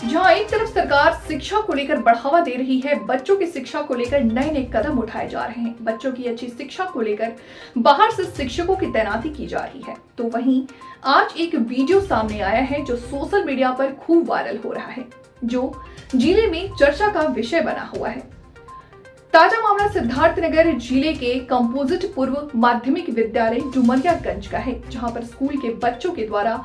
जहां एक तरफ सरकार शिक्षा को लेकर बढ़ावा दे रही है, बच्चों की शिक्षा को लेकर नए नए कदम उठाए जा रहे हैं। बच्चों की अच्छी शिक्षा को लेकर बाहर से शिक्षकों की तैनाती की जा रही है, तो वहीं आज एक वीडियो सामने आया है जो सोशल मीडिया पर खूब वायरल हो रहा है, जो जिले में चर्चा का विषय बना हुआ है। ताजा मामला सिद्धार्थनगर जिले के कंपोजिट पूर्व माध्यमिक विद्यालय डुमरियागंज का है, जहां पर स्कूल के बच्चों के द्वारा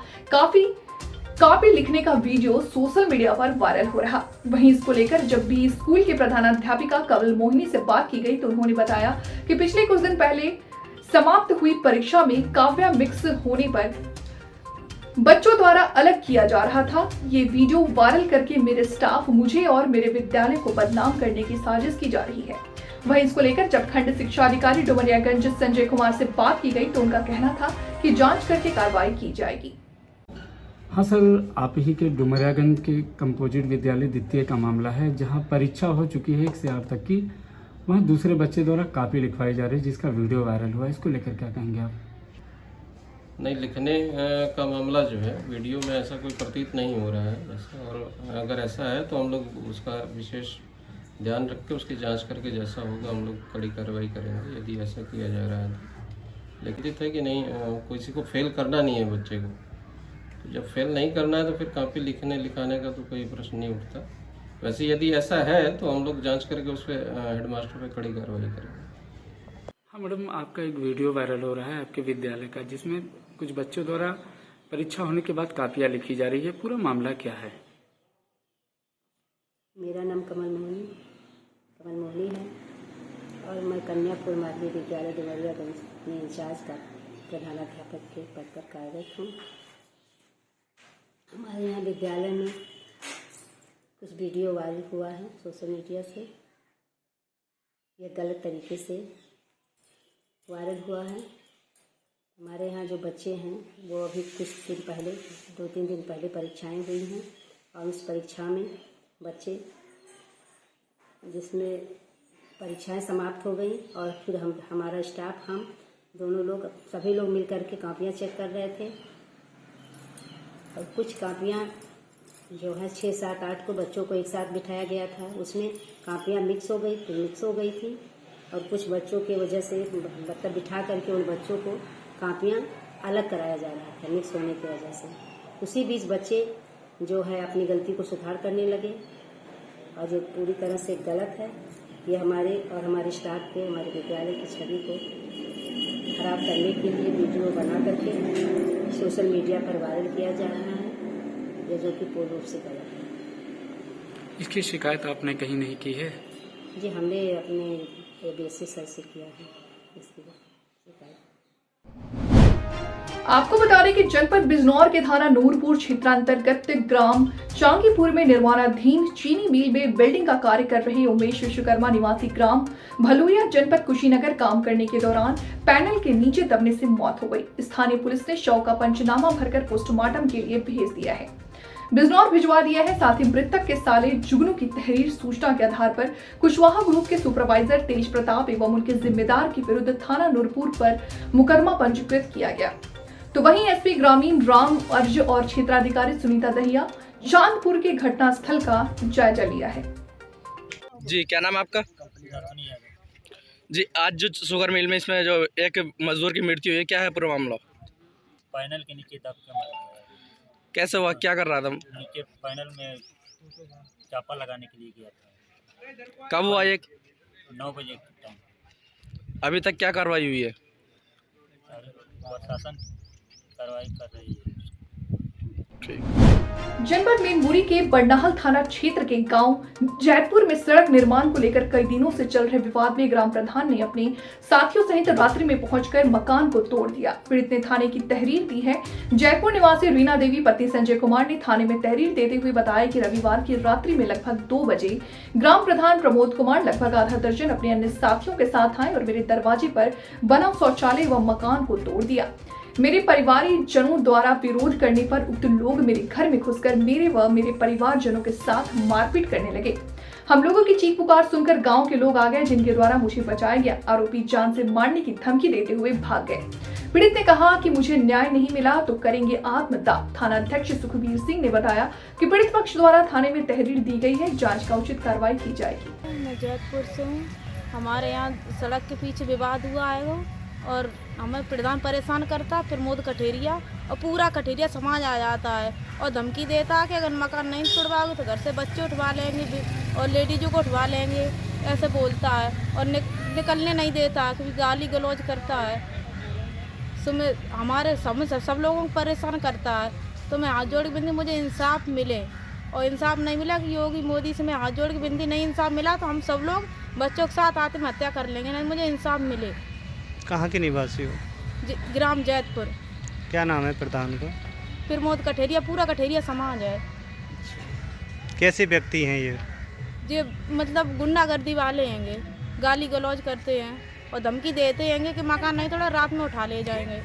कॉपी लिखने का वीडियो सोशल मीडिया पर वायरल हो रहा। वहीं इसको लेकर जब भी स्कूल के प्रधानाध्यापिका कमल मोहिनी से बात की गई तो उन्होंने बताया कि पिछले कुछ दिन पहले समाप्त हुई परीक्षा में काव्या मिक्स होने पर बच्चों द्वारा अलग किया जा रहा था। ये वीडियो वायरल करके मेरे स्टाफ, मुझे और मेरे विद्यालय को बदनाम करने की साजिश की जा रही है। वहीं इसको लेकर जब खंड शिक्षा अधिकारी डुमरियागंज संजय कुमार से बात की गई तो उनका कहना था कि जांच करके कार्रवाई की जाएगी। हाँ सर, आप ही के डुमरियागंज के कंपोजिट विद्यालय द्वितीय का मामला है, जहां परीक्षा हो चुकी है 1 से 8 तक की। वहां दूसरे बच्चे द्वारा कॉपी लिखवाई जा रही है, जिसका वीडियो वायरल हुआ है। इसको लेकर क्या कहेंगे आप? नहीं, लिखने का मामला जो है वीडियो में ऐसा कोई प्रतीत नहीं हो रहा है ऐसा, और अगर ऐसा है तो हम लोग उसका विशेष ध्यान रख के उसकी जांच करके जैसा होगा हम लोग कड़ी कार्रवाई करेंगे, यदि ऐसा किया जा रहा है तो। लिखित है कि नहीं, किसी को फेल करना नहीं है बच्चे को, तो जब फेल नहीं करना है तो फिर कॉपी लिखने लिखाने का तो कोई प्रश्न नहीं उठता। वैसे यदि ऐसा है तो हम लोग जाँच करके उस पर हेडमास्टर पर कड़ी कार्रवाई करेंगे। हाँ मैडम, आपका एक वीडियो वायरल हो रहा है आपके विद्यालय का, जिसमें कुछ बच्चों द्वारा परीक्षा होने के बाद कॉपियाँ लिखी जा रही है। पूरा मामला क्या है? मेरा नाम कमल मोहिनी है और मैं कन्यापुर माध्यमिक विद्यालय डुमरियागंज में इंचार्ज का प्रधानाध्यापक के पद पर कार्यरत हूँ। हमारे यहाँ विद्यालय में कुछ वीडियो वायरल हुआ है सोशल मीडिया से। यह गलत तरीके से वायरल हुआ है। हमारे यहाँ जो बच्चे हैं वो अभी कुछ दिन पहले 2-3 दिन पहले परीक्षाएं हुई हैं और उस परीक्षा में बच्चे, जिसमें परीक्षाएं समाप्त हो गई और फिर हमारा स्टाफ, हम दोनों लोग, सभी लोग मिल कर के कापियाँ चेक कर रहे थे और कुछ कापियाँ जो है 6, 7, 8 को बच्चों को एक साथ बिठाया गया था, उसमें कापियाँ मिक्स हो गई थी और कुछ बच्चों के वजह से मतलब बिठा करके उन बच्चों को कापियाँ अलग कराया जा रहा था मिक्स होने की वजह से। उसी बीच बच्चे जो है अपनी गलती को सुधार करने लगे और जो पूरी तरह से गलत है। ये हमारे और हमारे स्टाफ के, हमारे विद्यालय की छवि को खराब करने के लिए वीडियो बना करके सोशल मीडिया पर वायरल किया जा रहा है, ये जो कि पूर्ण रूप से गलत है। इसकी शिकायत आपने कहीं नहीं की है? जी, हमने अपने ABSC सर से किया है इसकी शिकायत। आपको बता दें कि जनपद बिजनौर के थाना नूरपुर क्षेत्रांतर्गत ग्राम चांगीपुर में निर्माणाधीन चीनी मिल में वेल्डिंग का कार्य कर रहे उमेश विश्वकर्मा निवासी ग्राम भलुया जनपद कुशीनगर काम करने के दौरान पैनल के नीचे दबने से मौत हो गई। स्थानीय पुलिस ने शव का पंचनामा भरकर पोस्टमार्टम के लिए भेज दिया है, बिजनौर भिजवा दिया है। साथ ही मृतक के साले जुगनू की तहरीर सूचना के आधार पर कुशवाहा ग्रुप के सुपरवाइजर तेज प्रताप एवं उनके जिम्मेदार के विरुद्ध थाना नूरपुर पर मुकदमा पंजीकृत किया गया। तो वहीं एसपी ग्रामीण राम अर्ज और क्षेत्राधिकारी सुनीता दहिया चांदपुर के घटनास्थल का जायजा लिया है। जी, क्या नाम है आपका? जी, आज जो शुगर मिल में इसमें जो एक मजदूर की मृत्यु हुई है, क्या है पूरा मामला? पैनल के नीचे दब के मरा है। कैसे हुआ, क्या कर रहा था? नीचे पैनल में चापा लगाने के लिए गया था। कब हुआ ये? 9 बजे के टाइम। अभी तक क्या कार्रवाई हुई है? प्रशासन कार्रवाई कर रही है। जनपद मेनपुरी के बरनाहल थाना क्षेत्र के गांव जैतपुर में सड़क निर्माण को लेकर कई दिनों से चल रहे विवाद में ग्राम प्रधान ने अपने साथियों सहित रात्रि में पहुंचकर मकान को तोड़ दिया। पीड़ित ने थाने की तहरीर दी है। जयपुर निवासी रीना देवी पति संजय कुमार ने थाने में तहरीर देते हुए बताया कि रविवार की रात्रि में लगभग 2 बजे ग्राम प्रधान प्रमोद कुमार लगभग आधा दर्जन अपने अन्य साथियों के साथ आए और मेरे दरवाजे पर बना शौचालय व मकान को तोड़ दिया। मेरे परिवारी जनों द्वारा विरोध करने पर उक्त लोग मेरे घर में घुसकर मेरे व मेरे परिवार जनों के साथ मारपीट करने लगे। हम लोगों की चीख पुकार सुनकर गांव के लोग आ गए, जिनके द्वारा मुझे बचाया गया। आरोपी जान से मारने की धमकी देते हुए भाग गए। पीड़ित ने कहा कि मुझे न्याय नहीं मिला तो करेंगे आत्मदाह। थाना अध्यक्ष सुखबीर सिंह ने बताया कि पीड़ित पक्ष द्वारा थाने में तहरीर दी गई है, जाँच का उचित कार्रवाई की जाएगी। मैं जयपुर से हूँ। हमारे यहाँ सड़क के पीछे विवाद हुआ है और हमें प्रधान परेशान करता, प्रमोद कठेरिया और पूरा कठेरिया समाज आ जाता है और धमकी देता है कि अगर मकान नहीं छुड़वाओगे तो घर से बच्चे उठवा लेंगे और लेडीजों को उठवा लेंगे, ऐसे बोलता है और निकलने नहीं देता, कभी गाली गलौज करता है। हमारे सब लोगों को परेशान करता है। तो मैं हाथ जोड़ के विनती, मुझे इंसाफ मिले और इंसाफ नहीं मिला कि योगी मोदी से मैं हाथ जोड़ के विनती, नहीं इंसाफ मिला तो हम सब लोग बच्चों के साथ आत्महत्या कर लेंगे, नहीं मुझे इंसाफ मिले। कहाँ के निवासी हो? ग्राम जैतपुर। क्या नाम है प्रधान का? प्रमोद कठेरिया, पूरा कठेरिया समाज है। कैसे व्यक्ति हैं ये मतलब गुंडागर्दी वाले हैंगे, गाली गलौज करते हैं और धमकी देते हैं कि मकान नहीं तोड़ा रात में उठा ले जाएंगे।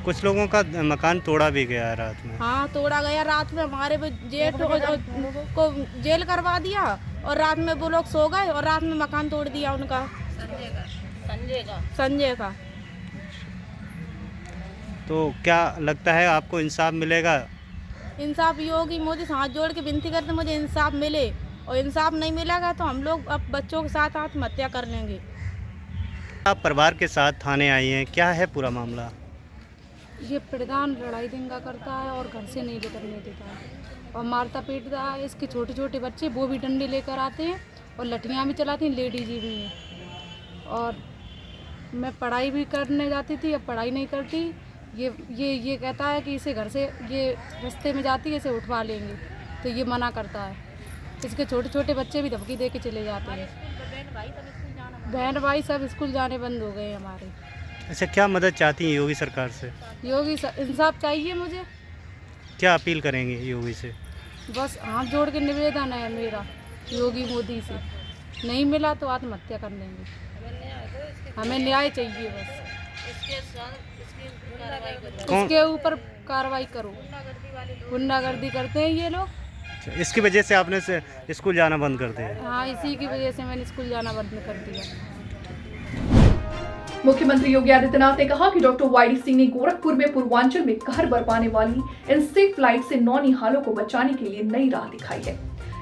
कुछ लोगों का मकान तोड़ा भी गया है रात में। हाँ, तोड़ा गया रात में। हमारे जेठ को जेल करवा दिया और रात में वो लोग सो गए और रात में मकान तोड़ दिया उनका, संजय का। तो क्या लगता है आपको इंसाफ मिलेगा? इंसाफ योगी मोदी से हाथ जोड़ के विनती करते मुझे इंसाफ मिले और इंसाफ नहीं मिलेगा तो हम लोग अब बच्चों के साथ आत्महत्या कर लेंगे। आप परिवार के साथ थाने आई हैं, क्या है पूरा मामला? ये प्रधान लड़ाई दंगा करता है और घर से नहीं निकलने देता है और मारता पीटता है। इसके छोटे छोटे बच्चे वो भी डंडे लेकर आते हैं और लठियाँ भी चलाती हैं, लेडीज भी हैं। और मैं पढ़ाई भी करने जाती थी, अब पढ़ाई नहीं करती। ये कहता है कि इसे घर से, ये रास्ते में जाती है, इसे उठवा लेंगे, तो ये मना करता है। इसके छोटे छोटे बच्चे भी धमकी दे के चले जाते हैं। बहन भाई सब स्कूल जाने बंद हो गए हमारे। अच्छा, क्या मदद चाहती हैं योगी सरकार से? योगी इंसाफ चाहिए मुझे। क्या अपील करेंगे योगी से? बस हाथ जोड़ के निवेदन है मेरा योगी मोदी से, नहीं मिला तो आत्महत्या कर लेंगे। हमें न्याय चाहिए बस। इसके ऊपर कार्रवाई करो। गुंडागर्दी करते हैं ये लोग। इसकी वजह से आपने स्कूल जाना बंद कर दिया? हाँ, इसी की वजह से मैंने स्कूल जाना बंद कर दिया। मुख्यमंत्री योगी आदित्यनाथ ने कहा कि डॉक्टर वाईडी सिंह ने गोरखपुर में पूर्वांचल में कहर बरपाने वाली इंसेफ्लाइट से नौनिहालों को बचाने के लिए नई राह दिखाई है।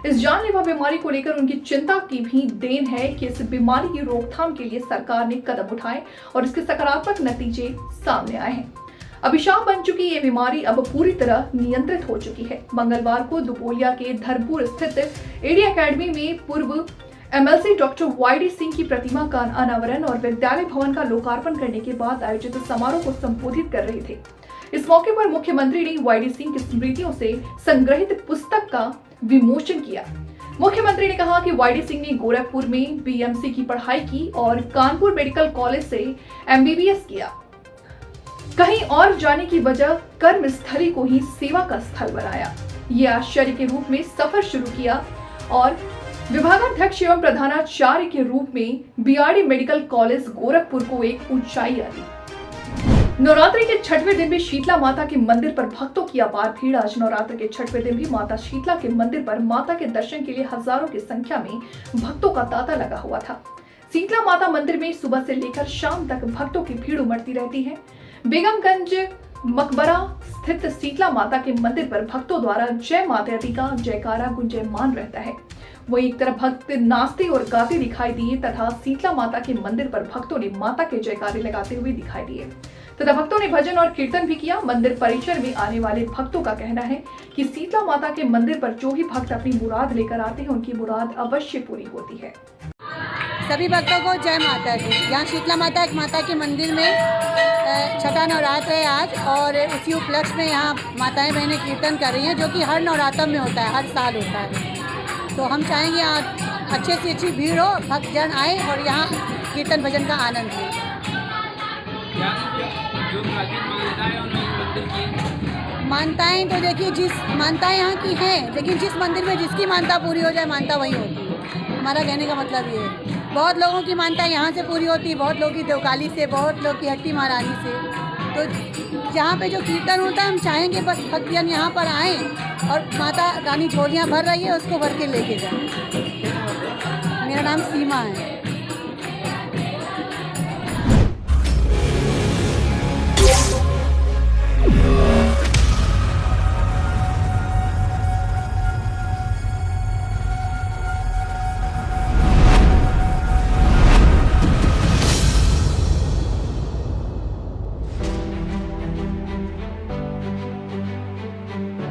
इस जानलेवा बीमारी को लेकर उनकी चिंता की भी देन है कि इस बीमारी की रोकथाम के लिए सरकार ने कदम उठाए और इसके सकारात्मक नतीजे सामने आए हैं। अभिशाप बन चुकी ये बीमारी अब पूरी तरह नियंत्रित हो चुकी है। मंगलवार को दुपोलिया के धर्मपुर स्थित एडी एकेडमी में पूर्व एमएलसी डॉक्टर वाईडी सिंह की प्रतिमा का अनावरण और विद्यालय भवन का लोकार्पण करने के बाद आयोजित समारोह को संबोधित कर रहे थे। इस मौके पर मुख्यमंत्री ने वाईडी सिंह की स्मृतियों से संग्रहित पुस्तक का विमोचन किया। मुख्यमंत्री ने कहा कि वाईडी सिंह ने गोरखपुर में बीएमसी की पढ़ाई की और कानपुर मेडिकल कॉलेज से एमबीबीएस किया। कहीं और जाने की बजाय कर्म स्थली को ही सेवा का स्थल बनाया। ये आश्चर्य के रूप में सफर शुरू किया और विभागाध्यक्ष एवं प्रधानाचार्य के रूप में बीआरडी मेडिकल कॉलेज गोरखपुर को एक ऊंचाई आई। नवरात्रि के 6वें दिन भी शीतला माता के मंदिर पर भक्तों की अपार भीड़। आज नवरात्र के 6वें दिन भी माता शीतला के मंदिर पर माता के दर्शन के लिए हजारों की संख्या में भक्तों का तांता लगा हुआ था। शीतला माता मंदिर में सुबह से लेकर शाम तक भक्तों की भीड़ उमड़ती रहती है। बेगमगंज मकबरा स्थित शीतला माता के मंदिर पर भक्तों द्वारा जय माता दी का जयकारा गुंजयमान रहता है। वहीं एक तरफ भक्त नाचते और गाते दिखाई दिए तथा शीतला माता के मंदिर पर भक्तों ने माता के जयकारे लगाते हुए दिखाई दिए तथा भक्तों ने भजन और कीर्तन भी किया। मंदिर परिसर में आने वाले भक्तों का कहना है कि शीतला माता के मंदिर पर जो भी भक्त अपनी मुराद लेकर आते हैं उनकी मुराद अवश्य पूरी होती है। सभी भक्तों को जय माता दी। यहाँ शीतला माता के मंदिर में छठा नवरात्र है आज और उसी उपलक्ष्य में यहाँ माताएं बहनें कीर्तन कर रही हैं, जो कि हर नवरात्र में होता है, हर साल होता है। तो हम चाहेंगे यहाँ अच्छे से अच्छी भीड़ हो, भक्तजन आए और यहाँ कीर्तन भजन का आनंद लें। मानताएं तो देखिए, जिस मानताएं यहाँ की हैं, लेकिन जिस मंदिर में जिसकी मानता पूरी हो जाए, मानता वही होती है। हमारा कहने का मतलब ये है, बहुत लोगों की मानता यहाँ से पूरी होती है, बहुत लोगों की देवकाली से, बहुत लोग की हट्टी महारानी से। तो जहाँ पे जो कीर्तन होता है, हम चाहेंगे बस भक्तजन यहाँ पर आएँ और माता रानी झोलियाँ भर रही है, उसको भर के लेके जाएँ। मेरा नाम सीमा है।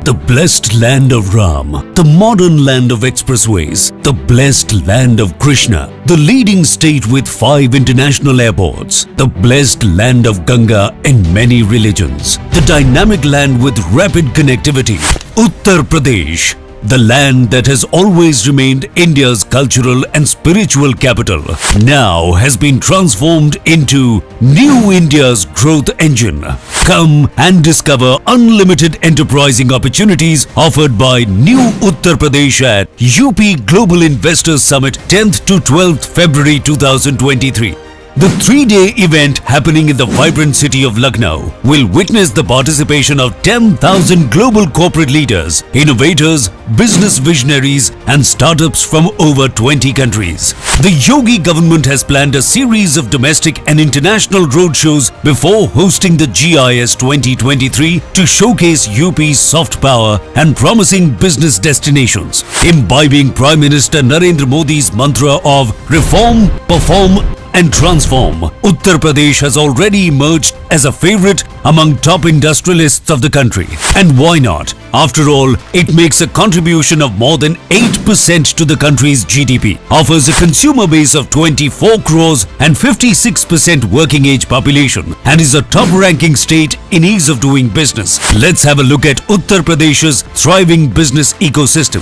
The blessed land of Ram, the modern land of expressways, the blessed land of Krishna, the leading state with 5 international airports, the blessed land of Ganga and many religions, the dynamic land with rapid connectivity, Uttar Pradesh, the land that has always remained India's cultural and spiritual capital, now has been transformed into New India's growth engine. Come and discover unlimited enterprising opportunities offered by New Uttar Pradesh at UP Global Investors Summit 10th to 12th February 2023. The 3-day event happening in the vibrant city of Lucknow will witness the participation of 10,000 global corporate leaders, innovators, business visionaries and startups from over 20 countries. The Yogi government has planned a series of domestic and international roadshows before hosting the GIS 2023 to showcase UP's soft power and promising business destinations, imbibing Prime Minister Narendra Modi's mantra of reform, perform and transform. Uttar Pradesh has already emerged as a favorite among top industrialists of the country. And why not? After all, it makes a contribution of more than 8% to the country's GDP, offers a consumer base of 24 crores and 56% working age population, and is a top-ranking state in ease of doing business. Let's have a look at Uttar Pradesh's thriving business ecosystem.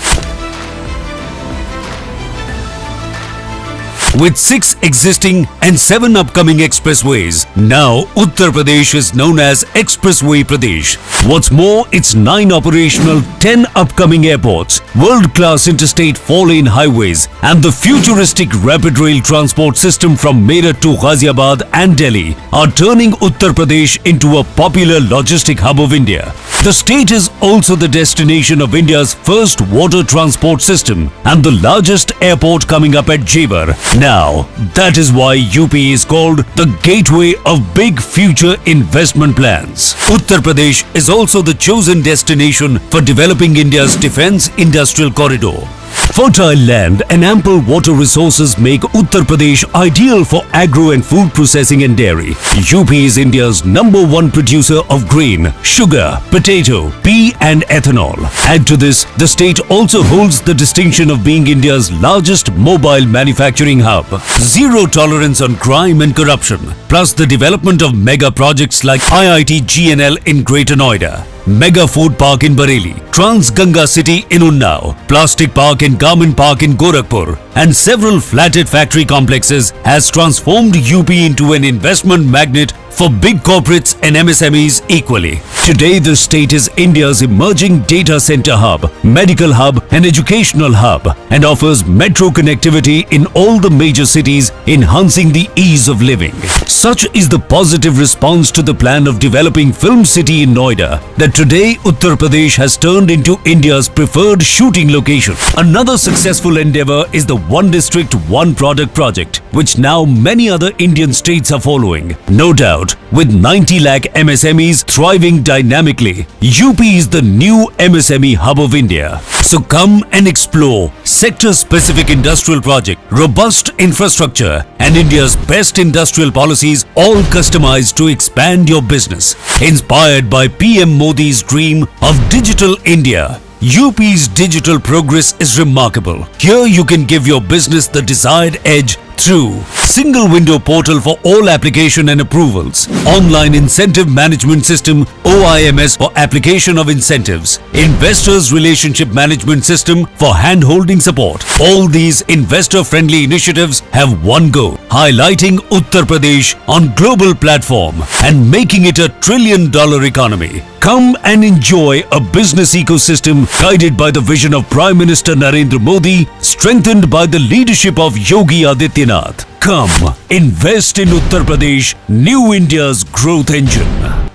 With 6 existing and 7 upcoming expressways, now Uttar Pradesh is known as Expressway Pradesh. What's more, its 9 operational, 10 upcoming airports, world-class interstate 4-lane highways and the futuristic rapid rail transport system from Meerut to Ghaziabad and Delhi are turning Uttar Pradesh into a popular logistic hub of India. The state is also the destination of India's first water transport system and the largest airport coming up at Jewar. Now, that is why UP is called the gateway of big future investment plans. Uttar Pradesh is also the chosen destination for developing India's defense industrial corridor. Fertile land and ample water resources make Uttar Pradesh ideal for agro and food processing and dairy. UP is India's #1 producer of grain, sugar, potato, pea and ethanol. Add to this, the state also holds the distinction of being India's largest mobile manufacturing hub. Zero tolerance on crime and corruption, plus the development of mega projects like IIT GNL in Greater Noida, Mega Food Park in Bareilly, Trans Ganga City in Unnao, Plastic Park and Garment Park in Gorakhpur, and several flatted factory complexes has transformed UP into an investment magnet for big corporates and MSMEs equally. Today, the state is India's emerging data center hub, medical hub and educational hub, and offers metro connectivity in all the major cities, enhancing the ease of living. Such is the positive response to the plan of developing Film City in Noida that today Uttar Pradesh has turned into India's preferred shooting location. Another successful endeavor is the One District, One Product project, which now many other Indian states are following. No doubt, with 90 lakh MSMEs thriving dynamically, UP is the new MSME hub of India. So come and explore sector-specific industrial project, robust infrastructure and India's best industrial policies, all customized to expand your business. Inspired by PM Modi's dream of Digital India, UP's digital progress is remarkable. Here you can give your business the desired edge through single window portal for all application and approvals, online incentive management system OIMS for application of incentives, investors relationship management system for hand holding support. All these investor friendly initiatives have one goal: highlighting Uttar Pradesh on global platform and making it a $1 trillion economy. Come and enjoy a business ecosystem guided by the vision of Prime Minister Narendra Modi, strengthened by the leadership of Yogi Adityanath. Come, invest in Uttar Pradesh, New India's growth engine.